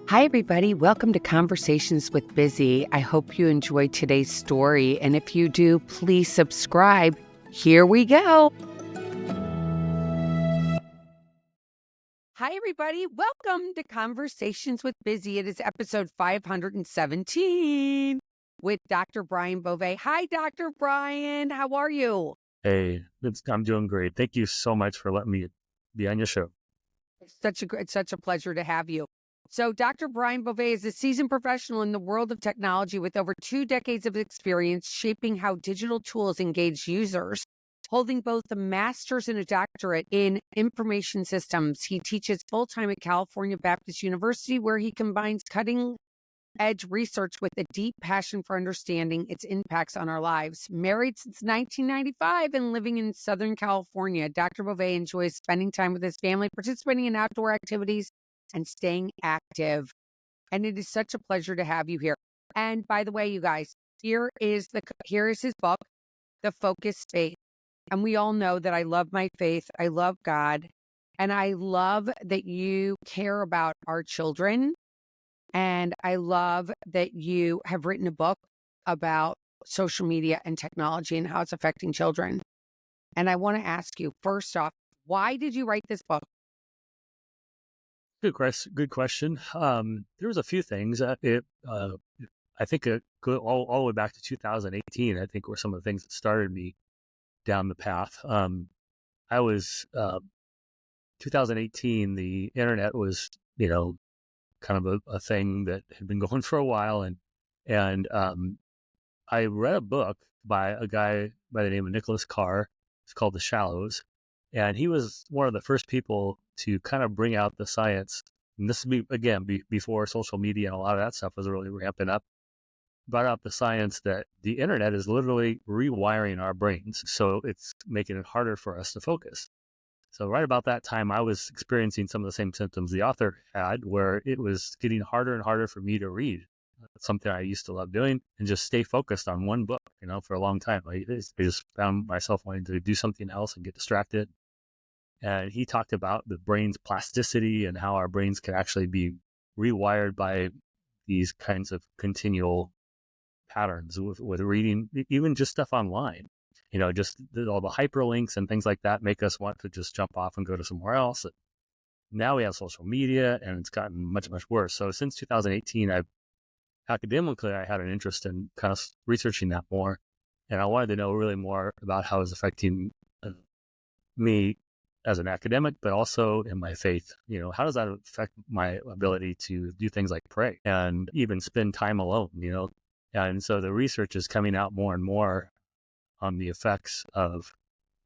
Hi, everybody. Welcome to Conversations with Bizzy. I hope you enjoyed today's story. And if you do, please subscribe. Here we go. Hi, everybody. Welcome to Conversations with Bizzy. It is episode 517 with Dr. Brian Bovee. Hi, Dr. Brian. How are you? Hey, I'm doing great. Thank you so much for letting me be on your show. It's such a pleasure to have you. So Dr. Brian Bovee is a seasoned professional in the world of technology with over 2 decades of experience shaping how digital tools engage users. Holding both a master's and a doctorate in information systems, he teaches full-time at California Baptist University, where he combines cutting edge research with a deep passion for understanding its impacts on our lives. Married since 1995 and living in Southern California, Dr. Bovee enjoys spending time with his family, participating in outdoor activities, and staying active. And it is such a pleasure to have you here. And by the way, you guys, here is his book, The Focus Faith. And we all know that I love my faith. I love God. And I love that you care about our children. And I love that you have written a book about social media and technology and how it's affecting children. And I want to ask you, first off, why did you write this book? Good question. There was a few things. I think all the way back to 2018. I think were some of the things that started me down the path. I was 2018. The internet was, kind of a thing that had been going for a while, and I read a book by a guy by the name of Nicholas Carr. It's called The Shallows. And he was one of the first people to kind of bring out the science. And this would be, again, before social media and a lot of that stuff was really ramping up. Brought out the science that the internet is literally rewiring our brains. So it's making it harder for us to focus. So right about that time, I was experiencing some of the same symptoms the author had, where it was getting harder and harder for me to read. Something I used to love doing and just stay focused on one book, for a long time. I just found myself wanting to do something else and get distracted. And he talked about the brain's plasticity and how our brains can actually be rewired by these kinds of continual patterns with reading, even just stuff online. Just all the hyperlinks and things like that make us want to just jump off and go to somewhere else. Now we have social media, and it's gotten much, much worse. So since 2018, academically, I had an interest in kind of researching that more. And I wanted to know really more about how it's affecting me as an academic, but also in my faith. How does that affect my ability to do things like pray and even spend time alone, And so the research is coming out more and more on the effects of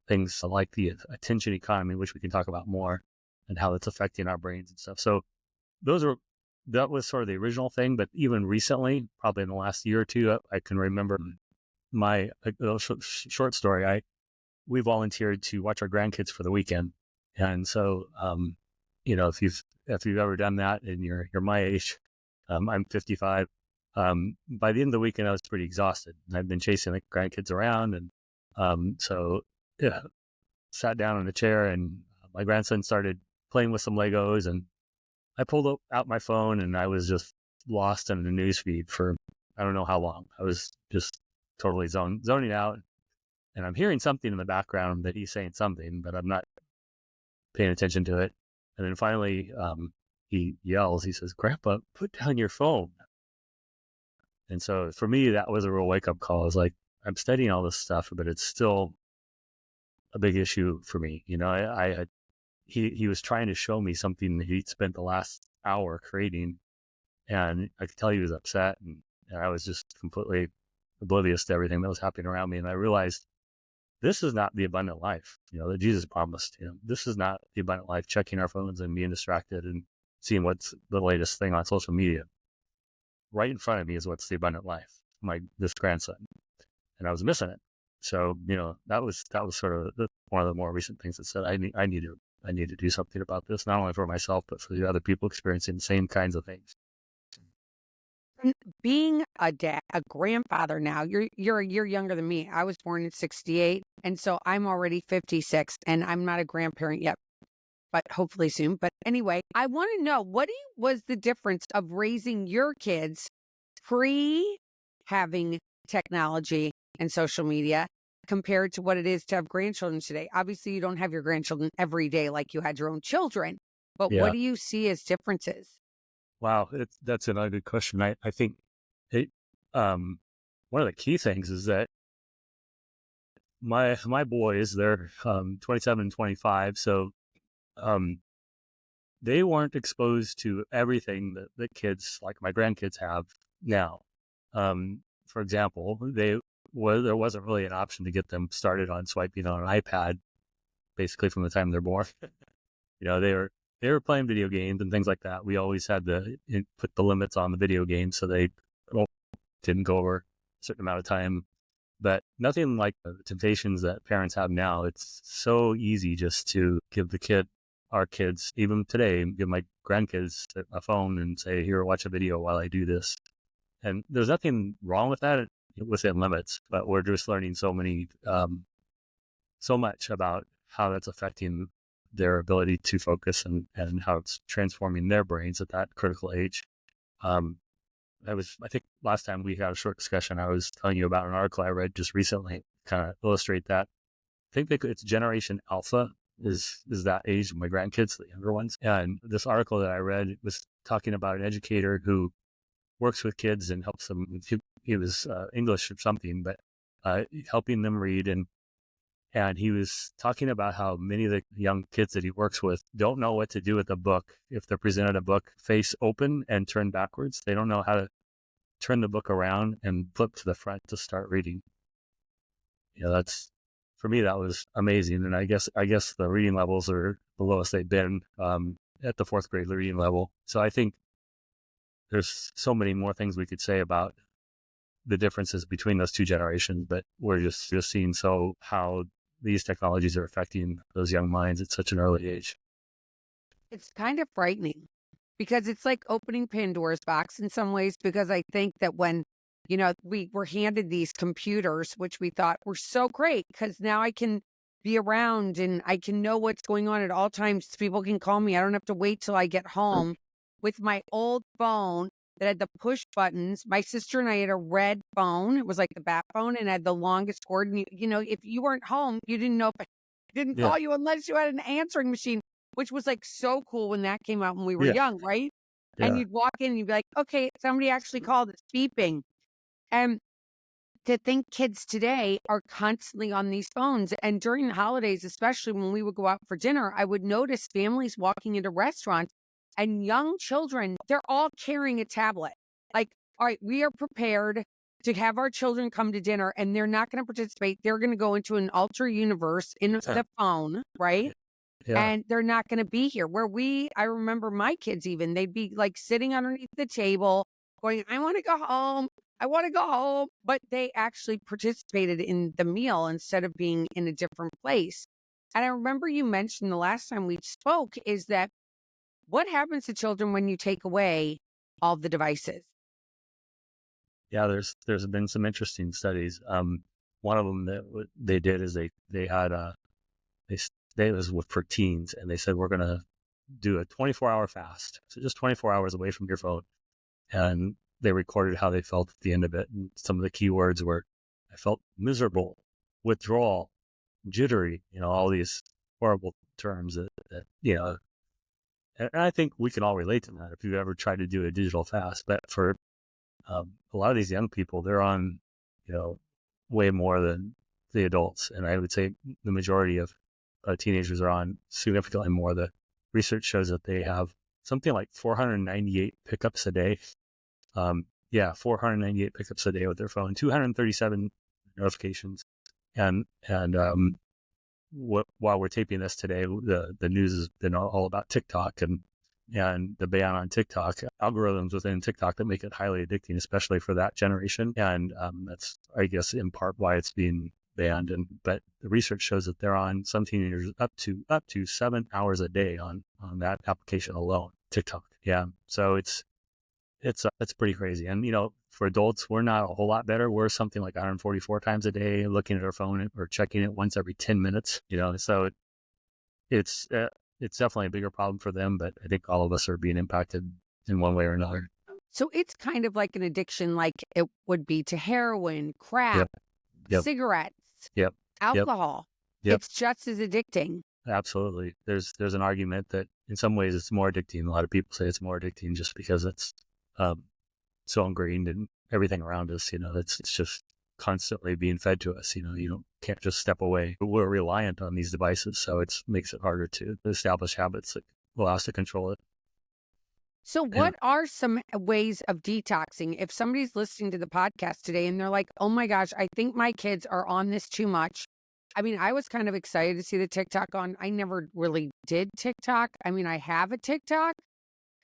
things like the attention economy, which we can talk about more, and how it's affecting our brains and stuff. So that was sort of the original thing. But even recently, probably in the last year or two, I can remember my short story. We volunteered to watch our grandkids for the weekend. And so, if you've ever done that and you're my age, I'm 55. By the end of the weekend, I was pretty exhausted. I've been chasing the grandkids around. And so sat down in a chair, and my grandson started playing with some Legos, and I pulled out my phone, and I was just lost in the newsfeed for I don't know how long. I was just totally zoning out, and I'm hearing something in the background that he's saying something, but I'm not paying attention to it. And then finally, he yells. He says, "Grandpa, put down your phone." And so for me, that was a real wake up call. I was like, I'm studying all this stuff, but it's still a big issue for me. He was trying to show me something that he'd spent the last hour creating, and I could tell he was upset, and I was just completely oblivious to everything that was happening around me. And I realized this is not the abundant life, that Jesus promised. This is not the abundant life, checking our phones and being distracted and seeing what's the latest thing on social media. Right in front of me is what's the abundant life, this grandson, and I was missing it. So, that was sort of one of the more recent things that said, I need to do something about this, not only for myself, but for the other people experiencing the same kinds of things. And being a grandfather now, you're a year younger than me. I was born in 68, and so I'm already 56, and I'm not a grandparent yet. but hopefully soon. But anyway, I want to know was the difference of raising your kids pre having technology and social media compared to what it is to have grandchildren today? Obviously, you don't have your grandchildren every day like you had your own children, but what Yeah. do you see as differences? Wow. That's another good question. I think it, um, one of the key things is that my boys, they're 27 and 25, so um, they weren't exposed to everything that kids like my grandkids have now. For example, there wasn't really an option to get them started on swiping on an iPad basically from the time they're born. They were playing video games and things like that. We always had to put the limits on the video games so they didn't go over a certain amount of time. But nothing like the temptations that parents have now. It's so easy just to give our kids, even today, give my grandkids a phone and say, here, watch a video while I do this. And there's nothing wrong with that within limits, but we're just learning so much about how that's affecting their ability to focus and how it's transforming their brains at that critical age. Um, I think last time we had a short discussion, I was telling you about an article I read just recently, kind of illustrate that. I think it's Generation Alpha is that age, my grandkids, the younger ones. And this article that I read was talking about an educator who works with kids and helps them. He was English or something, but helping them read. And he was talking about how many of the young kids that he works with don't know what to do with a book. If they're presented a book face open and turned backwards, they don't know how to turn the book around and flip to the front to start reading. That's, for me, that was amazing. And I guess the reading levels are the lowest they've been at the fourth grade reading level. So I think there's so many more things we could say about the differences between those two generations, but we're just seeing how these technologies are affecting those young minds at such an early age. It's kind of frightening because it's like opening Pandora's box in some ways, because I think that when, we were handed these computers, which we thought were so great because now I can be around and I can know what's going on at all times. People can call me. I don't have to wait till I get home. With my old phone that had the push buttons, my sister and I had a red phone. It was like the bat phone and had the longest cord. And if you weren't home, you didn't know if I didn't Yeah. call you unless you had an answering machine, which was like so cool when that came out when we were Yeah. young, right? And Yeah. you'd walk in and you'd be like, okay, somebody actually called, it's beeping. And to think kids today are constantly on these phones. And during the holidays, especially when we would go out for dinner, I would notice families walking into restaurants and young children, they're all carrying a tablet. Like, all right, we are prepared to have our children come to dinner and they're not going to participate. They're going to go into an alter universe in the phone, right? Yeah. And they're not going to be here. I remember my kids even, they'd be like sitting underneath the table going, I want to go home. I want to go home. But they actually participated in the meal instead of being in a different place. And I remember you mentioned the last time we spoke is that what happens to children when you take away all the devices? Yeah, there's been some interesting studies. One of them that they did is they had it was for teens, and they said we're gonna do a 24-hour fast, so just 24 hours away from your phone, and they recorded how they felt at the end of it, and some of the key words were, I felt miserable, withdrawal, jittery, all these horrible terms that. And I think we can all relate to that if you've ever tried to do a digital fast. But for a lot of these young people, they're on, way more than the adults. And I would say the majority of teenagers are on significantly more. The research shows that they have something like 498 pickups a day. 498 pickups a day with their phone, 237 notifications. And while we're taping this today, the news has been all about TikTok and the ban on TikTok, algorithms within TikTok that make it highly addicting, especially for that generation. And that's, I guess, in part why it's being banned. But the research shows that they're on, some teenagers, up to 7 hours a day on that application alone, TikTok. Yeah, so it's pretty crazy. And for adults, we're not a whole lot better. We're something like 144 times a day looking at our phone or checking it once every 10 minutes. So it's it's definitely a bigger problem for them, but I think all of us are being impacted in one way or another. So it's kind of like an addiction, like it would be to heroin, crack, Yep. Yep. cigarettes, Yep. Yep. alcohol. Yep. It's just as addicting. Absolutely. There's an argument that in some ways it's more addicting. A lot of people say it's more addicting just because it's um, so ingrained in everything around us. It's just constantly being fed to us. You can't just step away. We're reliant on these devices, so it makes it harder to establish habits that allow us to control it. So Yeah. what are some ways of detoxing? If somebody's listening to the podcast today and they're like, oh my gosh, I think my kids are on this too much. I mean, I was kind of excited to see the TikTok on. I never really did TikTok. I mean, I have a TikTok.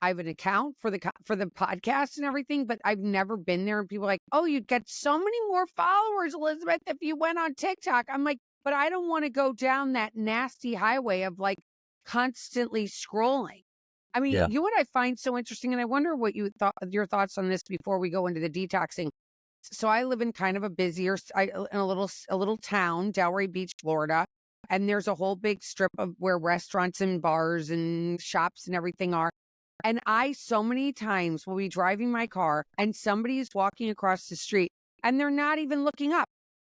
I have an account for the podcast and everything, but I've never been there. And people are like, oh, you'd get so many more followers, Elizabeth, if you went on TikTok. I'm like, but I don't want to go down that nasty highway of like constantly scrolling. I mean, Yeah. you know what I find so interesting, and I wonder what your thoughts on this before we go into the detoxing. So I live in kind of a busier, in a little town, Delray Beach, Florida, and there's a whole big strip of where restaurants and bars and shops and everything are. And I so many times will be driving my car and somebody is walking across the street and they're not even looking up.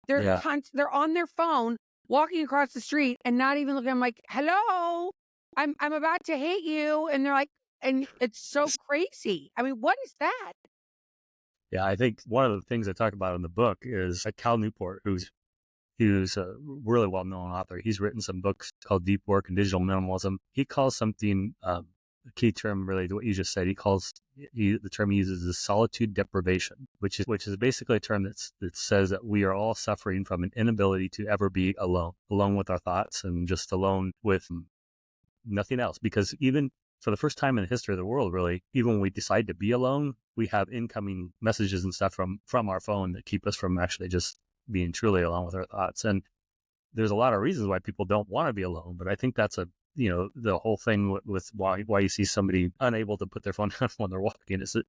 They're Yeah. they're on their phone walking across the street and not even looking. I'm like, hello, I'm about to hit you, and they're like, and it's so crazy. I mean, what is that? Yeah. I think one of the things I talk about in the book is Cal Newport, who's a really well-known author. He's written some books called Deep Work and Digital Minimalism. He calls something, a key term really to what you just said. The term he uses is solitude deprivation, which is basically a term that says that we are all suffering from an inability to ever be alone with our thoughts and just alone with nothing else. Because even for the first time in the history of the world, really, even when we decide to be alone, we have incoming messages and stuff from our phone that keep us from actually just being truly alone with our thoughts. And there's a lot of reasons why people don't want to be alone, but I think that's the whole thing with why you see somebody unable to put their phone down when they're walking is that,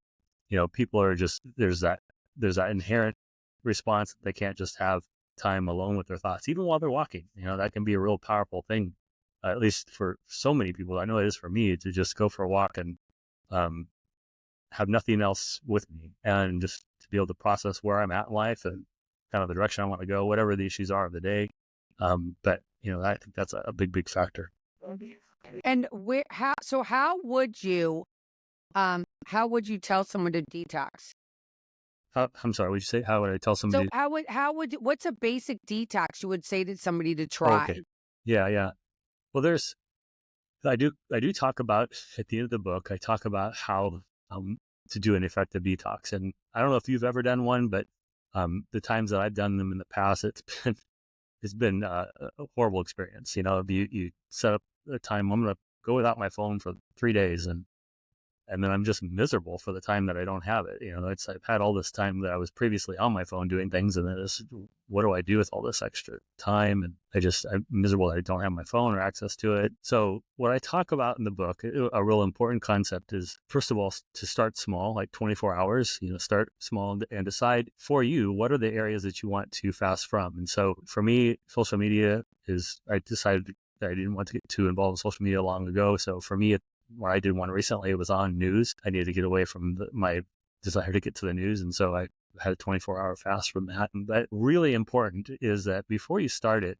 people are just, there's that inherent response that they can't just have time alone with their thoughts, even while they're walking. That can be a real powerful thing, at least for so many people. I know it is for me to just go for a walk and have nothing else with me, and just to be able to process where I'm at in life and kind of the direction I want to go, whatever the issues are of the day. But I think that's a big factor. And how would you tell someone to detox? I'm sorry, would you say, how would I tell So somebody? what's a basic detox you would say to somebody to Oh, try? okay. Yeah. Well, I do talk about, at the end of the book, I talk about how to do an effective detox. And I don't know if you've ever done one, but the times that I've done them in the past, it's been a horrible experience. You set up a time, I'm going to go without my phone for 3 days, and then I'm just miserable for the time that I don't have it. I've had all this time that I was previously on my phone doing things, and then what do I do with all this extra time? And I'm miserable that I don't have my phone or access to it. So what I talk about in the book, a real important concept is, first of all, to start small, like 24 hours, start small and decide for you, what are the areas that you want to fast from? And so for me, social media I decided that I didn't want to get too involved in social media long ago. So for me, when I did one recently, it was on news. I needed to get away from my desire to get to the news. And so I had a 24-hour fast from that. But really important is that before you start it,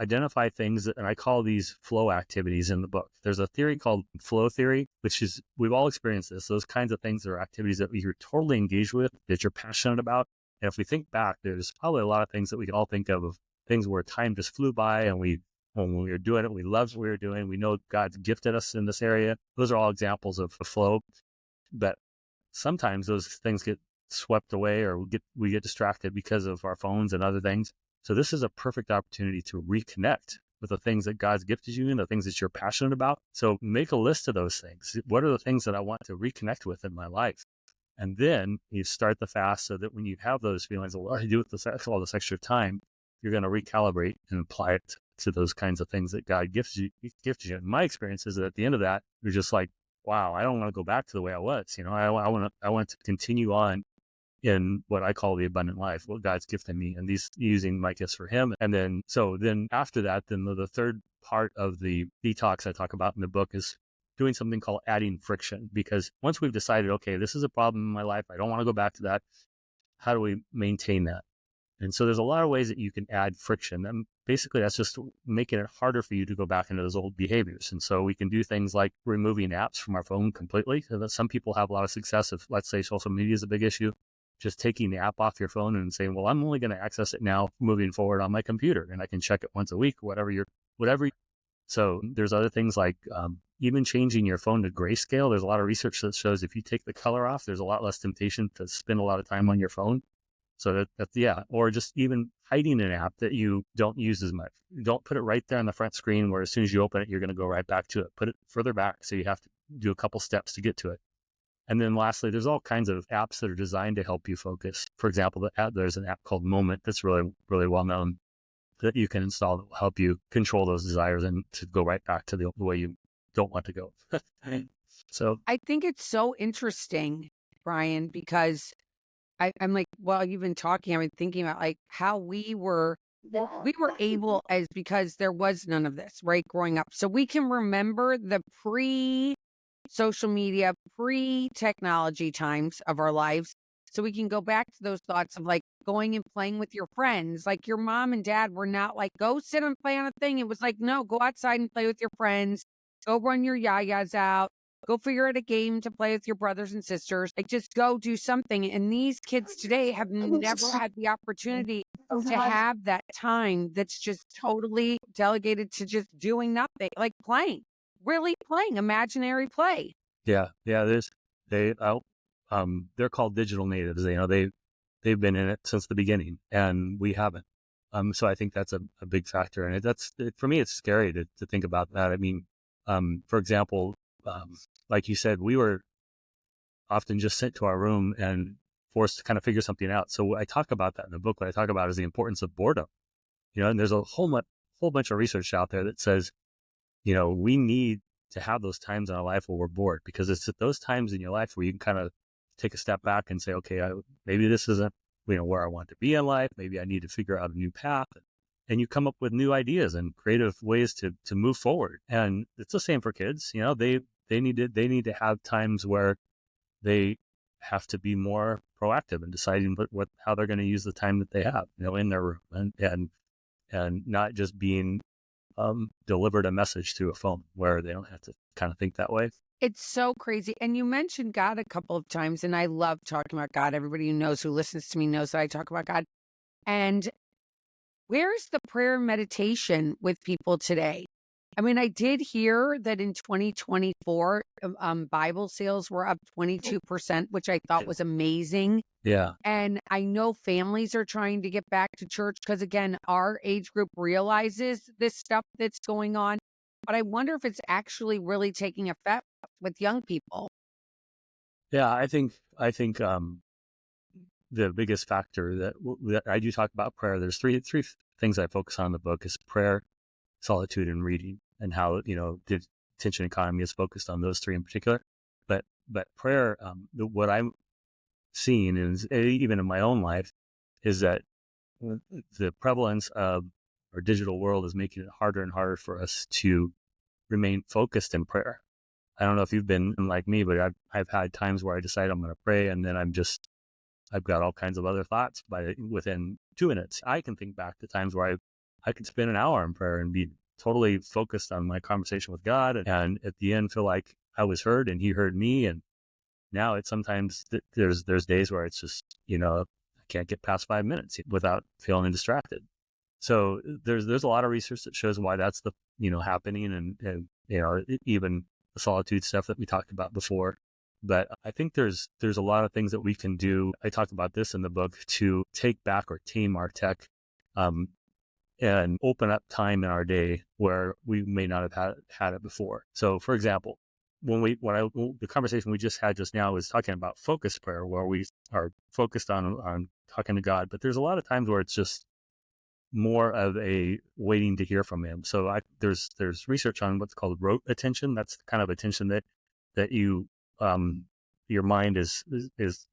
identify things and I call these flow activities in the book. There's a theory called flow theory, which is, we've all experienced this. Those kinds of things are activities that you're totally engaged with, that you're passionate about. And if we think back, there's probably a lot of things that we can all think of things where time just flew by, and when we were doing it, we loved what we were doing. We know God's gifted us in this area. Those are all examples of flow. But sometimes those things get swept away, or we get distracted because of our phones and other things. So this is a perfect opportunity to reconnect with the things that God's gifted you in, the things that you're passionate about. So make a list of those things. What are the things that I want to reconnect with in my life? And then you start the fast, so that when you have those feelings, what do I do with all this extra time? You're going to recalibrate and apply it to those kinds of things that God gifts you. And my experience is that at the end of that, you're just like, wow, I don't want to go back to the way I was. I want to continue on in what I call the abundant life, what God's gifted me, and these using my gifts for Him. And then, so then after that, then the third part of the detox I talk about in the book is doing something called adding friction. Because once we've decided, okay, this is a problem in my life, I don't want to go back to that. How do we maintain that? And so there's a lot of ways that you can add friction. And basically, that's just making it harder for you to go back into those old behaviors. And so we can do things like removing apps from our phone completely. So that some people have a lot of success if, let's say, social media is a big issue. Just taking the app off your phone and saying, well, I'm only going to access it now moving forward on my computer, and I can check it once a week, whatever. So there's other things like even changing your phone to grayscale. There's a lot of research that shows if you take the color off, there's a lot less temptation to spend a lot of time on your phone. So that's, yeah, or just even hiding an app that you don't use as much. Don't put it right there on the front screen where as soon as you open it, you're going to go right back to it. Put it further back so you have to do a couple steps to get to it. And then lastly, there's all kinds of apps that are designed to help you focus. For example, there's an app called Moment that's really, really well known that you can install that will help you control those desires and to go right back to the way you don't want to go. So I think it's so interesting, Brian, because I'm like, while you've been talking, I've been thinking about like how we were able, as because there was none of this, right, growing up. So we can remember the pre-social media, pre-technology times of our lives. So we can go back to those thoughts of like going and playing with your friends. Like your mom and dad were not like, go sit and play on a thing. It was like, no, go outside and play with your friends. Go run your yayas out. Go figure out a game to play with your brothers and sisters. Like just go do something. And these kids today have never had the opportunity to have that time that's just totally delegated to just doing nothing, like playing, really playing imaginary play. yeah, they they're called digital natives. They've been in it since the beginning, and we haven't. So I think that's a big factor, and for me, it's scary to think about that. I mean, for example, like you said, we were often just sent to our room and forced to kind of figure something out. So I talk about that in the book. What I talk about is the importance of boredom. And there's a whole bunch of research out there that says, we need to have those times in our life where we're bored, because it's at those times in your life where you can kind of take a step back and say, okay, maybe this isn't, where I want to be in life. Maybe I need to figure out a new path. And you come up with new ideas and creative ways to move forward. And it's the same for kids. They need to have times where they have to be more proactive in deciding how they're going to use the time that they have, in their room, and not just being delivered a message through a phone where they don't have to kind of think that way. It's so crazy. And you mentioned God a couple of times, and I love talking about God. Everybody who listens to me knows that I talk about God. And where's the prayer and meditation with people today? I mean, I did hear that in 2024, Bible sales were up 22%, which I thought was amazing. Yeah. And I know families are trying to get back to church because, again, our age group realizes this stuff that's going on. But I wonder if it's actually really taking effect with young people. Yeah, I think the biggest factor that I do talk about prayer. There's three things I focus on in the book: is prayer, solitude, and reading, and how the attention economy is focused on those three in particular. But prayer, what I'm seeing is, even in my own life, is that the prevalence of our digital world is making it harder and harder for us to remain focused in prayer. I don't know if you've been like me, but I've had times where I decide I'm going to pray, and then I've got all kinds of other thoughts. Within 2 minutes, I can think back to times where I could spend an hour in prayer and be totally focused on my conversation with God, and at the end feel like I was heard and He heard me. And now it's sometimes there's days where it's just I can't get past 5 minutes without feeling distracted. So there's a lot of research that shows why that's happening, and even the solitude stuff that we talked about before. But I think there's a lot of things that we can do. I talk about this in the book, to take back or tame our tech, and open up time in our day where we may not have had it before. So, for example, the conversation we just had just now was talking about focus prayer, where we are focused on talking to God. But there's a lot of times where it's just more of a waiting to hear from Him. So there's research on what's called rote attention. That's the kind of attention that you your mind is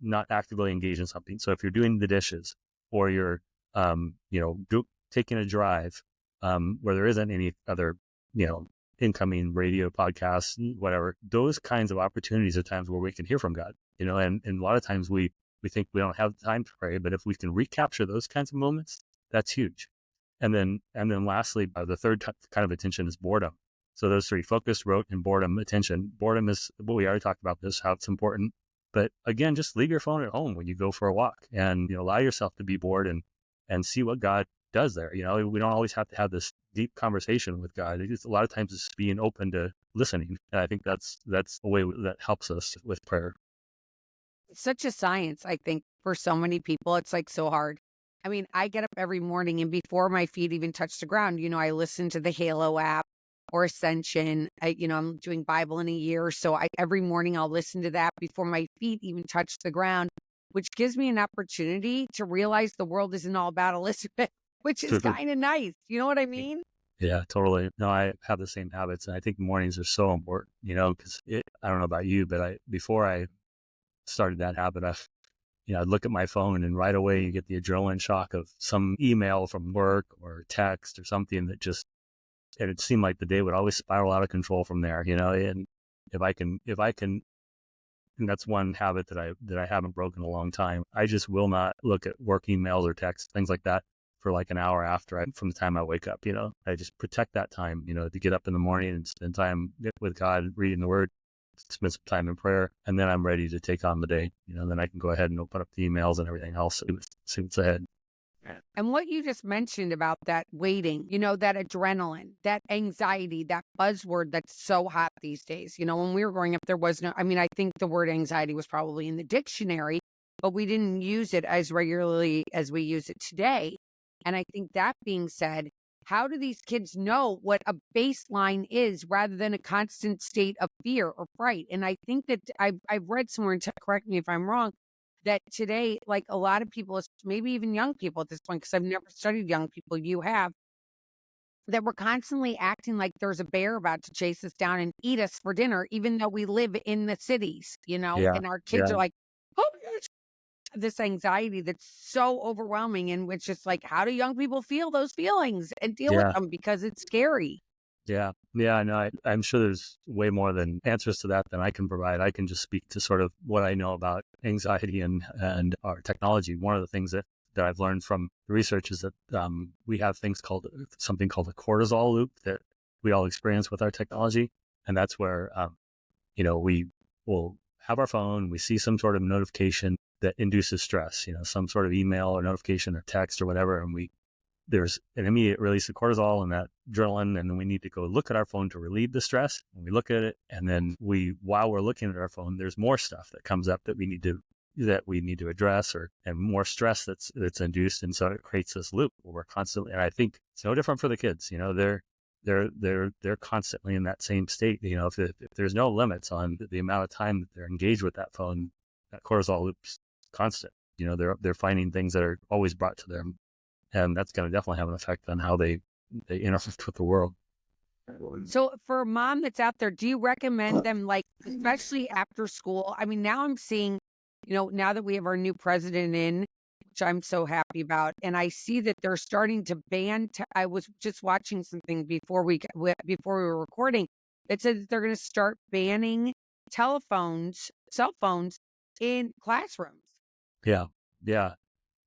not actively engaged in something. So if you're doing the dishes or you're, taking a drive, where there isn't any other, incoming radio podcasts, whatever, those kinds of opportunities are times where we can hear from God, and a lot of times we think we don't have time to pray, but if we can recapture those kinds of moments, that's huge. And then lastly, the third kind of attention is boredom. So those three: focus, rote, and boredom. Attention. Boredom is what we already talked about this, how it's important. But again, just leave your phone at home when you go for a walk, and allow yourself to be bored and see what God does there. We don't always have to have this deep conversation with God. A lot of times it's being open to listening, and I think that's a way that helps us with prayer. It's such a science, I think, for so many people. It's like so hard. I mean, I get up every morning and before my feet even touch the ground, I listen to the Halo app or Ascension. I'm doing Bible in a year. So every morning I'll listen to that before my feet even touch the ground, which gives me an opportunity to realize the world isn't all about Elizabeth, which is kind of nice. You know what I mean? Yeah, totally. No, I have the same habits, and I think mornings are so important, because I don't know about you, but before I started that habit, I'd look at my phone and right away you get the adrenaline shock of some email from work or text or something and it seemed like the day would always spiral out of control from there, and if I can, and that's one habit that I haven't broken in a long time. I just will not look at work emails or texts, things like that, for like an hour from the time I wake up. I just protect that time, to get up in the morning and spend time with God, reading the Word, spend some time in prayer, and then I'm ready to take on the day. Then I can go ahead and open up the emails and everything else. See what's ahead. And what you just mentioned about that waiting, that adrenaline, that anxiety, that buzzword that's so hot these days. When we were growing up, there was no, I think the word anxiety was probably in the dictionary, but we didn't use it as regularly as we use it today. And I think that being said, how do these kids know what a baseline is rather than a constant state of fear or fright? And I think that I've read somewhere, and correct me if I'm wrong, that today, like a lot of people, maybe even young people at this point, because I've never studied young people, you have, that we're constantly acting like there's a bear about to chase us down and eat us for dinner, even though we live in the cities, Yeah, and our kids yeah, are like, oh my gosh, this anxiety that's so overwhelming. And it's just like, how do young people feel those feelings and deal with yeah. them? Because it's scary. Yeah. Yeah. No, I'm sure there's way more than answers to that than I can provide. I can just speak to sort of what I know about anxiety and our technology. One of the things that I've learned from the research is that we have something called a cortisol loop that we all experience with our technology. And that's where, we will have our phone, we see some sort of notification that induces stress, some sort of email or notification or text or whatever. And there's an immediate release of cortisol and that adrenaline, and then we need to go look at our phone to relieve the stress. And we look at it, and then while we're looking at our phone, there's more stuff that comes up that we need to address, and more stress that's induced, and so it creates this loop where we're constantly. And I think it's no different for the kids. They're constantly in that same state. If there's no limits on the amount of time that they're engaged with that phone, that cortisol loop's constant. They're finding things that are always brought to them. And that's going to definitely have an effect on how they interact with the world. So for a mom that's out there, do you recommend them, like, especially after school? I mean, now I'm seeing, now that we have our new president in, which I'm so happy about, and I see that they're starting to ban. I was just watching something before before we were recording that said that they're going to start banning cell phones in classrooms. Yeah, yeah.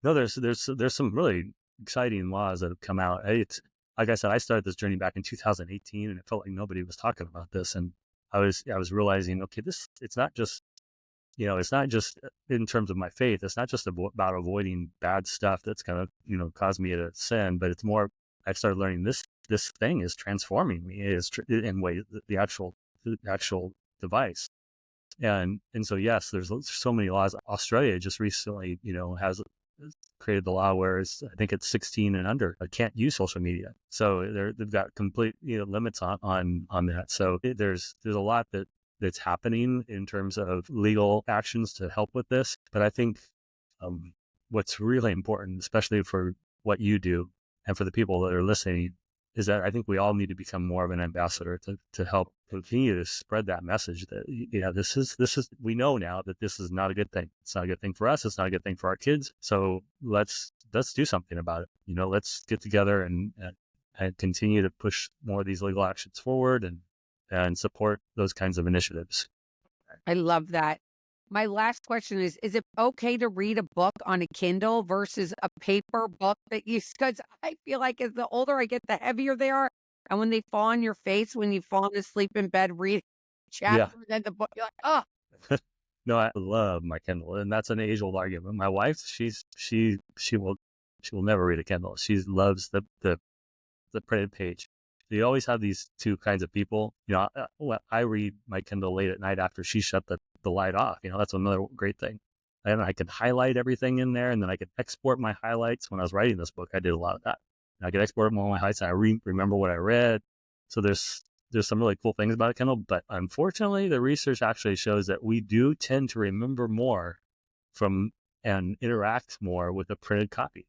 No, there's some really exciting laws that have come out. It's like I said, I started this journey back in 2018, and it felt like nobody was talking about this. And I was realizing, okay, it's not just in terms of my faith, it's not just about avoiding bad stuff that's going to cause me to sin, but it's more. I started learning this thing is transforming me. In ways the actual device. And so yes, there's so many laws. Australia just recently, has created the law where I think it's 16 and under can't use social media. So they've got complete limits on that. So there's a lot that's happening in terms of legal actions to help with this. But I think what's really important, especially for what you do and for the people that are listening, is that I think we all need to become more of an ambassador to help continue to spread that message that, this is, we know now that this is not a good thing. It's not a good thing for us. It's not a good thing for our kids. So let's do something about it. Let's get together and continue to push more of these legal actions forward and support those kinds of initiatives. I love that. My last question is it okay to read a book on a Kindle versus a paper book because I feel like as the older I get, the heavier they are. And when they fall on your face, when you fall asleep in bed, reading Yeah. chapter, then the book, you're like, oh. No, I love my Kindle, and that's an age-old argument. My wife, she will never read a Kindle. She loves the printed page. You always have these two kinds of people. I read my Kindle late at night after she shut the light off. That's another great thing. And I can highlight everything in there, and then I can export my highlights. When I was writing this book, I did a lot of that. And I could export all my highlights, and I remember what I read. So there's some really cool things about a Kindle, but unfortunately, the research actually shows that we do tend to remember more from and interact more with a printed copy.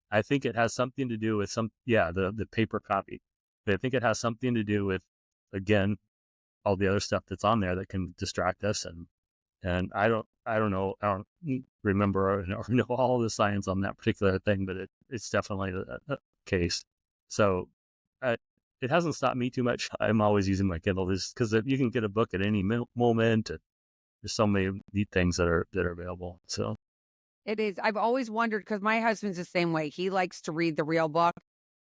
I think it has something to do with the paper copy. But I think it has something to do with, again, all the other stuff that's on there that can distract us. And I don't know. I don't remember or know all the science on that particular thing, but it's definitely a case. So it hasn't stopped me too much. I'm always using my Kindle because you can get a book at any moment. There's so many neat things that are available. So It is. I've always wondered because my husband's the same way. He likes to read the real book,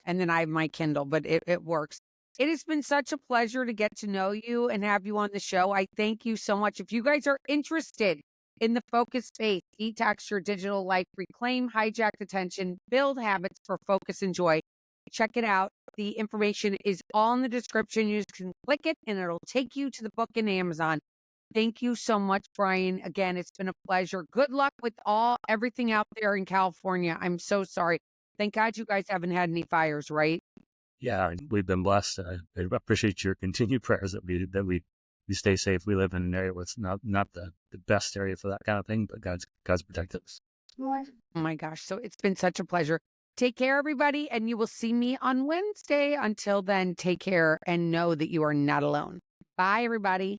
and then I have my Kindle, but it works. It has been such a pleasure to get to know you and have you on the show. I thank you so much. If you guys are interested in the focus space, detox your digital life, reclaim hijacked attention, build habits for focus and joy, check it out. The information is all in the description. You just can click it and it'll take you to the book in Amazon. Thank you so much, Brian. Again, it's been a pleasure. Good luck with everything out there in California. I'm so sorry. Thank God you guys haven't had any fires, right? yeah, we've been blessed. I appreciate your continued prayers that we stay safe. We live in an area where it's not the best area for that kind of thing, but God's protected us. Oh my gosh. So it's been such a pleasure. Take care, everybody, and you will see me on Wednesday. Until then, take care and know that you are not alone. Bye, everybody.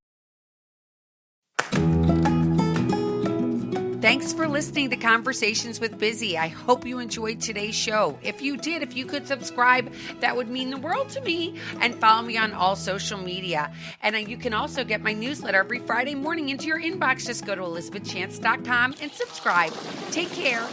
Thanks for listening to Conversations with Bizzy. I hope you enjoyed today's show. If you did, if you could subscribe, that would mean the world to me. And follow me on all social media. And you can also get my newsletter every Friday morning into your inbox. Just go to elizabethchance.com and subscribe. Take care.